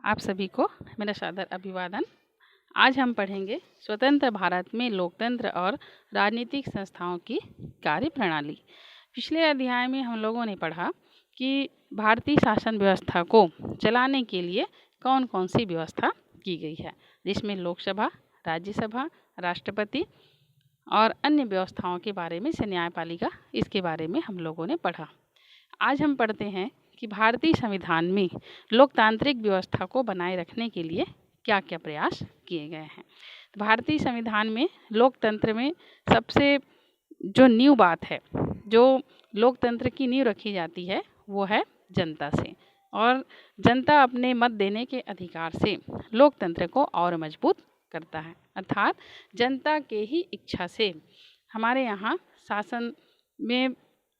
आप सभी को मेरा सादर अभिवादन। आज हम पढ़ेंगे स्वतंत्र भारत में लोकतंत्र और राजनीतिक संस्थाओं की कार्यप्रणाली। पिछले अध्याय में हम लोगों ने पढ़ा कि भारतीय शासन व्यवस्था को चलाने के लिए कौन कौन सी व्यवस्था की गई है, जिसमें लोकसभा, राज्यसभा, राष्ट्रपति और अन्य व्यवस्थाओं के बारे में से न्यायपालिका, इसके बारे में हम लोगों ने पढ़ा। आज हम पढ़ते हैं कि भारतीय संविधान में लोकतांत्रिक व्यवस्था को बनाए रखने के लिए क्या क्या प्रयास किए गए हैं। भारतीय संविधान में लोकतंत्र में सबसे जो नींव बात है, जो लोकतंत्र की नींव रखी जाती है, वो है जनता से, और जनता अपने मत देने के अधिकार से लोकतंत्र को और मजबूत करता है। अर्थात जनता के ही इच्छा से हमारे यहाँ शासन में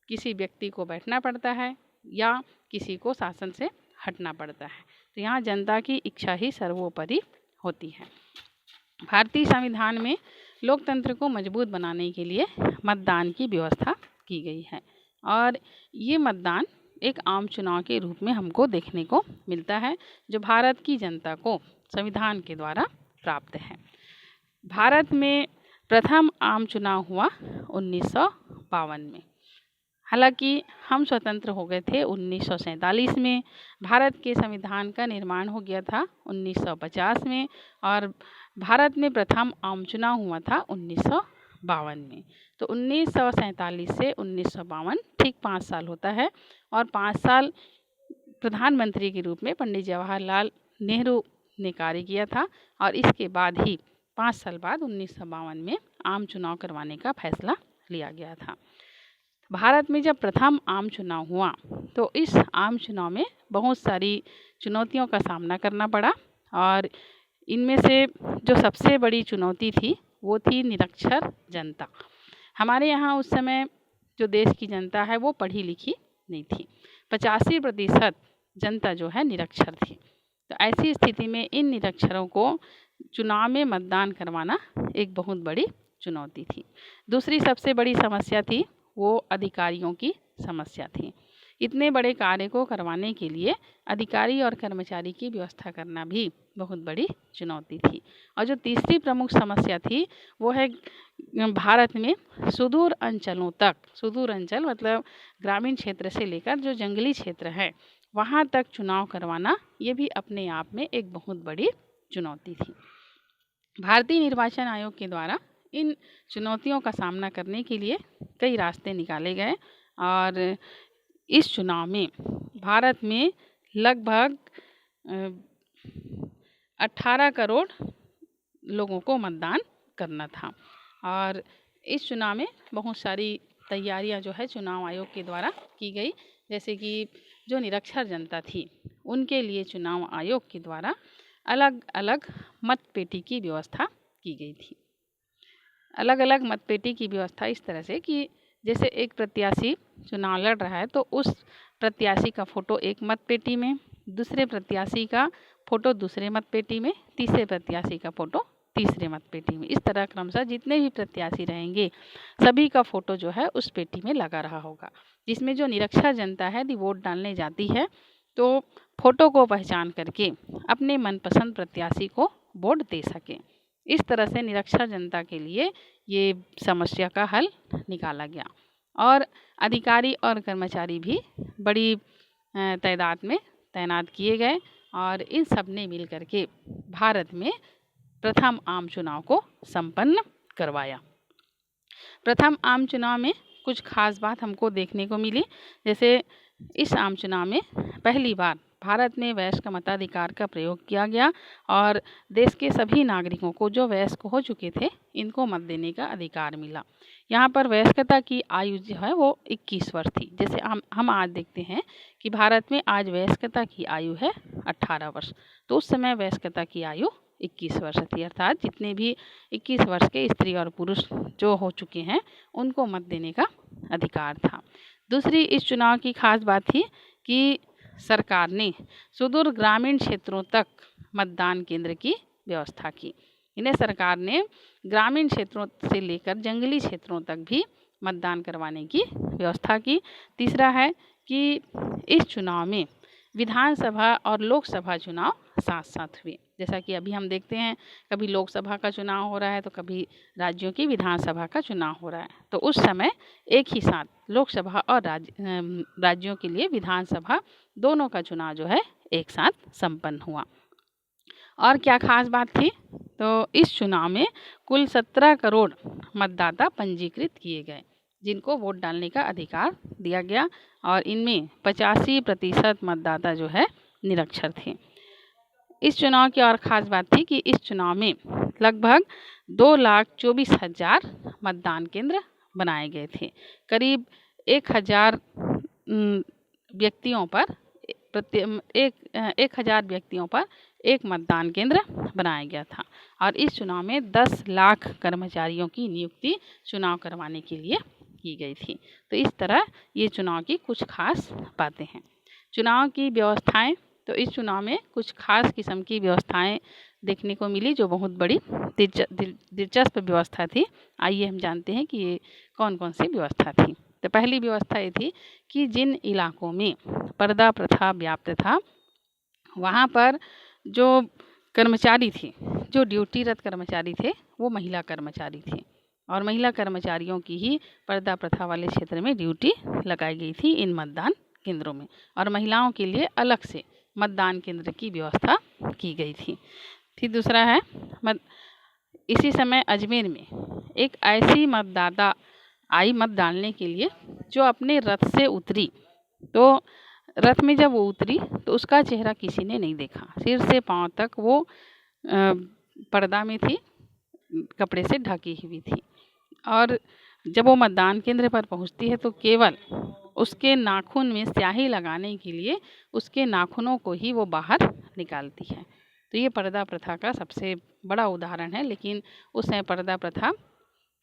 किसी व्यक्ति को बैठना पड़ता है या किसी को शासन से हटना पड़ता है। तो यहाँ जनता की इच्छा ही सर्वोपरि होती है। भारतीय संविधान में लोकतंत्र को मजबूत बनाने के लिए मतदान की व्यवस्था की गई है, और ये मतदान एक आम चुनाव के रूप में हमको देखने को मिलता है, जो भारत की जनता को संविधान के द्वारा प्राप्त है। भारत में प्रथम आम चुनाव हुआ 1952 में। हालांकि हम स्वतंत्र हो गए थे 1947 में। भारत के संविधान का निर्माण हो गया था 1950 में, और भारत में प्रथम आम चुनाव हुआ था 1952 में। तो 1947 से 1952 ठीक 5 साल होता है, और 5 साल प्रधानमंत्री के रूप में पंडित जवाहरलाल नेहरू ने कार्य किया था, और इसके बाद ही 5 साल बाद 1952 में आम चुनाव करवाने का फैसला लिया गया था। भारत में जब प्रथम आम चुनाव हुआ तो इस आम चुनाव में बहुत सारी चुनौतियों का सामना करना पड़ा, और इनमें से जो सबसे बड़ी चुनौती थी वो थी निरक्षर जनता। हमारे यहाँ उस समय जो देश की जनता है वो पढ़ी लिखी नहीं थी। 85% जनता जो है निरक्षर थी। तो ऐसी स्थिति में इन निरक्षरों को चुनाव में मतदान करवाना एक बहुत बड़ी चुनौती थी। दूसरी सबसे बड़ी समस्या थी वो अधिकारियों की समस्या थी। इतने बड़े कार्य को करवाने के लिए अधिकारी और कर्मचारी की व्यवस्था करना भी बहुत बड़ी चुनौती थी। और जो तीसरी प्रमुख समस्या थी वो है भारत में सुदूर अंचलों तक, सुदूर अंचल मतलब ग्रामीण क्षेत्र से लेकर जो जंगली क्षेत्र है वहाँ तक चुनाव करवाना, ये भी अपने आप में एक बहुत बड़ी चुनौती थी। भारतीय निर्वाचन आयोग के द्वारा इन चुनौतियों का सामना करने के लिए कई रास्ते निकाले गए, और इस चुनाव में भारत में लगभग 18 करोड़ लोगों को मतदान करना था। और इस चुनाव में बहुत सारी तैयारियां जो है चुनाव आयोग के द्वारा की गई, जैसे कि जो निरक्षर जनता थी उनके लिए चुनाव आयोग के द्वारा अलग अलग मतपेटी की व्यवस्था की गई थी। अलग अलग मतपेटी की व्यवस्था इस तरह से कि जैसे एक प्रत्याशी चुनाव लड़ रहा है तो उस प्रत्याशी का फ़ोटो एक मतपेटी में, दूसरे प्रत्याशी का फ़ोटो दूसरे मतपेटी में, तीसरे प्रत्याशी का फ़ोटो तीसरे मतपेटी में। इस तरह क्रमशः जितने भी प्रत्याशी रहेंगे सभी का फ़ोटो जो है उस पेटी में लगा रहा होगा, जिसमें जो निरक्षर जनता है यदि वोट डालने जाती है तो फ़ोटो को पहचान करके अपने मनपसंद प्रत्याशी को वोट दे सके। इस तरह से निरक्षर जनता के लिए ये समस्या का हल निकाला गया, और अधिकारी और कर्मचारी भी बड़ी तादाद में तैनात किए गए, और इन सब ने मिल करके भारत में प्रथम आम चुनाव को संपन्न करवाया। प्रथम आम चुनाव में कुछ खास बात हमको देखने को मिली, जैसे इस आम चुनाव में पहली बार भारत में वयस्क मताधिकार का प्रयोग किया गया, और देश के सभी नागरिकों को जो वयस्क हो चुके थे इनको मत देने का अधिकार मिला। यहाँ पर वयस्कता की आयु जो है वो 21 वर्ष थी। जैसे हम आज देखते हैं कि भारत में आज वयस्कता की आयु है 18 वर्ष, तो उस समय वयस्कता की आयु 21 वर्ष थी। अर्थात जितने भी 21 वर्ष के स्त्री और पुरुष जो हो चुके हैं उनको मत देने का अधिकार था। दूसरी इस चुनाव की खास बात थी कि सरकार ने सुदूर ग्रामीण क्षेत्रों तक मतदान केंद्र की व्यवस्था की। इन्हें सरकार ने ग्रामीण क्षेत्रों से लेकर जंगली क्षेत्रों तक भी मतदान करवाने की व्यवस्था की। तीसरा है कि इस चुनाव में विधानसभा और लोकसभा चुनाव साथ साथ हुए। जैसा कि अभी हम देखते हैं, कभी लोकसभा का चुनाव हो रहा है तो कभी राज्यों की विधानसभा का चुनाव हो रहा है। तो उस समय एक ही साथ लोकसभा और राज्यों के लिए विधानसभा दोनों का चुनाव जो है एक साथ संपन्न हुआ। और क्या खास बात थी, तो इस चुनाव में कुल 17 करोड़ मतदाता पंजीकृत किए गए जिनको वोट डालने का अधिकार दिया गया, और इनमें 85% मतदाता जो है निरक्षर थे। इस चुनाव की और ख़ास बात थी कि इस चुनाव में लगभग 2,24,000 मतदान केंद्र बनाए गए थे। करीब 1,000 व्यक्तियों पर 1,000 व्यक्तियों पर एक मतदान केंद्र बनाया गया था। और इस चुनाव में 10 लाख कर्मचारियों की नियुक्ति चुनाव करवाने के लिए की गई थी। तो इस तरह ये चुनाव की कुछ खास बातें हैं। चुनाव की व्यवस्थाएं, तो इस चुनाव में कुछ खास किस्म की व्यवस्थाएं देखने को मिली जो बहुत बड़ी दिलचस्प व्यवस्था थी। आइए हम जानते हैं कि ये कौन कौन सी व्यवस्था थी। तो पहली व्यवस्था ये थी कि जिन इलाकों में पर्दा प्रथा व्याप्त था वहाँ पर जो कर्मचारी थे, जो ड्यूटीरत कर्मचारी थे, वो महिला कर्मचारी थे, और महिला कर्मचारियों की ही पर्दा प्रथा वाले क्षेत्र में ड्यूटी लगाई गई थी इन मतदान केंद्रों में, और महिलाओं के लिए अलग से मतदान केंद्र की व्यवस्था की गई थी। फिर दूसरा है इसी समय अजमेर में एक ऐसी मतदाता आई मत डालने के लिए जो अपने रथ से उतरी। तो रथ में जब वो उतरी तो उसका चेहरा किसी ने नहीं देखा, सिर से पांव तक वो पर्दा में थी, कपड़े से ढकी हुई थी। और जब वो मतदान केंद्र पर पहुंचती है तो केवल उसके नाखून में स्याही लगाने के लिए उसके नाखूनों को ही वो बाहर निकालती है। तो ये पर्दा प्रथा का सबसे बड़ा उदाहरण है। लेकिन उस समय पर्दा प्रथा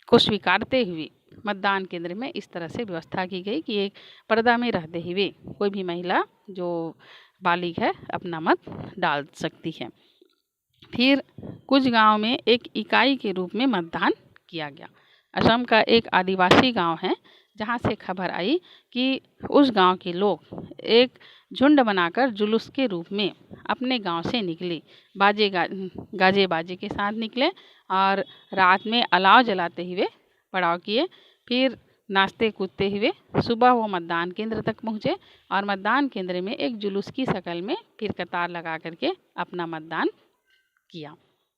को स्वीकारते हुए मतदान केंद्र में इस तरह से व्यवस्था की गई कि एक पर्दा में रहते हुए कोई भी महिला जो बालिग है अपना मत डाल सकती है। फिर कुछ गांव में एक इकाई के रूप में मतदान किया गया। असम का एक आदिवासी गांव है जहां से खबर आई कि उस गांव के लोग एक झुंड बनाकर जुलूस के रूप में अपने गांव से निकले, गाजे बाजे के साथ निकले और रात में अलाव जलाते हुए पड़ाव किए। फिर नाचते कूदते हुए सुबह वो मतदान केंद्र तक पहुँचे और मतदान केंद्र में एक जुलूस की शक्ल में फिर कतार लगा करके अपना मतदान किया।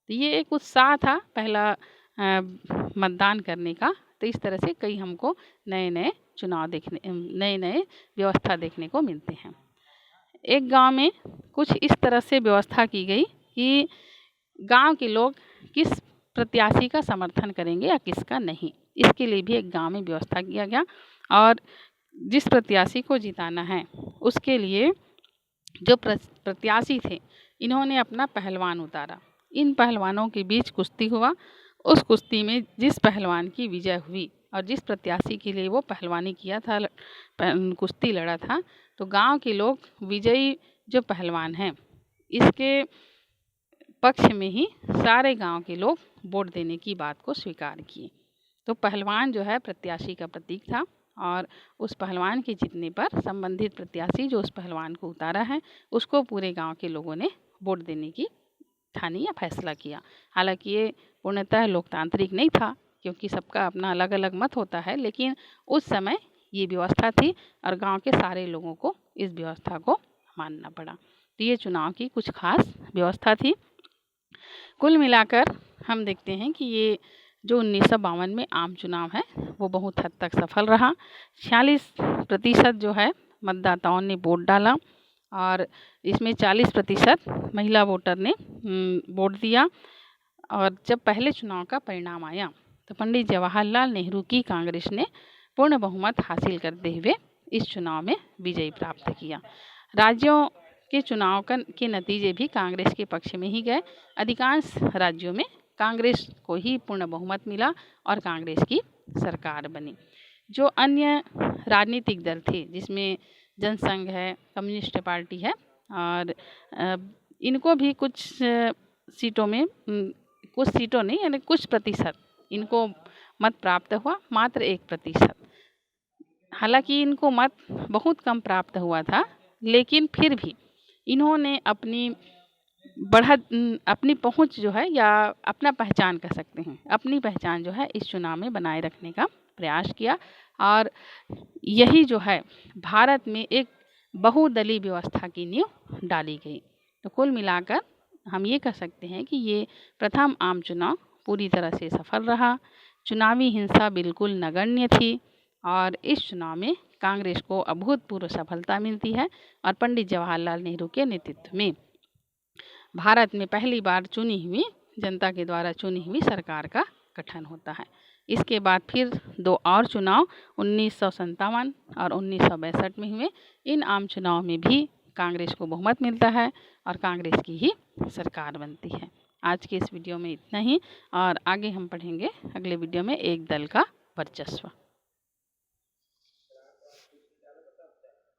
तो ये एक उत्साह था पहला मतदान करने का। तो इस तरह से कई हमको नए नए चुनाव देखने, नए नए व्यवस्था देखने को मिलते हैं। एक गांव में कुछ इस तरह से व्यवस्था की गई कि गांव के लोग किस प्रत्याशी का समर्थन करेंगे या किसका नहीं, इसके लिए भी एक गांव में व्यवस्था किया गया। और जिस प्रत्याशी को जिताना है उसके लिए जो प्रत्याशी थे इन्होंने अपना पहलवान उतारा। इन पहलवानों के बीच कुश्ती हुआ। उस कुश्ती में जिस पहलवान की विजय हुई और जिस प्रत्याशी के लिए वो पहलवानी किया था, कुश्ती लड़ा था, तो गांव के लोग विजयी जो पहलवान हैं इसके पक्ष में ही सारे गांव के लोग वोट देने की बात को स्वीकार किए। तो पहलवान जो है प्रत्याशी का प्रतीक था और उस पहलवान के जीतने पर संबंधित प्रत्याशी जो उस पहलवान को उतारा है उसको पूरे गांव के लोगों ने वोट देने की ठानी या फैसला किया। हालांकि ये पूर्णतः लोकतांत्रिक नहीं था क्योंकि सबका अपना अलग अलग मत होता है, लेकिन उस समय ये व्यवस्था थी और गांव के सारे लोगों को इस व्यवस्था को मानना पड़ा। तो ये चुनाव की कुछ खास व्यवस्था थी। कुल मिलाकर हम देखते हैं कि ये जो 1952 में आम चुनाव है वो बहुत हद तक सफल रहा। 46% जो है मतदाताओं ने वोट डाला और इसमें 40% महिला वोटर ने वोट दिया। और जब पहले चुनाव का परिणाम आया तो पंडित जवाहरलाल नेहरू की कांग्रेस ने पूर्ण बहुमत हासिल करते हुए इस चुनाव में विजय प्राप्त किया। राज्यों के चुनाव के नतीजे भी कांग्रेस के पक्ष में ही गए। अधिकांश राज्यों में कांग्रेस को ही पूर्ण बहुमत मिला और कांग्रेस की सरकार बनी। जो अन्य राजनीतिक दल थे जिसमें जनसंघ है, कम्युनिस्ट पार्टी है और इनको भी कुछ सीटों में, कुछ सीटों नहीं यानी कुछ प्रतिशत इनको मत प्राप्त हुआ, मात्र 1%। हालांकि इनको मत बहुत कम प्राप्त हुआ था लेकिन फिर भी इन्होंने अपनी पहुंच जो है या अपना पहचान कह सकते हैं, अपनी पहचान जो है इस चुनाव में बनाए रखने का प्रयास किया और यही जो है भारत में एक बहुदलीय व्यवस्था की नींव डाली गई। तो कुल मिलाकर हम ये कह सकते हैं कि ये प्रथम आम चुनाव पूरी तरह से सफल रहा। चुनावी हिंसा बिल्कुल नगण्य थी और इस चुनाव में कांग्रेस को अभूतपूर्व सफलता मिलती है और पंडित जवाहरलाल नेहरू के नेतृत्व में भारत में पहली बार जनता के द्वारा चुनी हुई सरकार का गठन होता है। इसके बाद फिर 2 और चुनाव 1957 और 1962 में हुए। इन आम चुनाव में भी कांग्रेस को बहुमत मिलता है और कांग्रेस की ही सरकार बनती है। आज के इस वीडियो में इतना ही और आगे हम पढ़ेंगे अगले वीडियो में एक दल का वर्चस्व।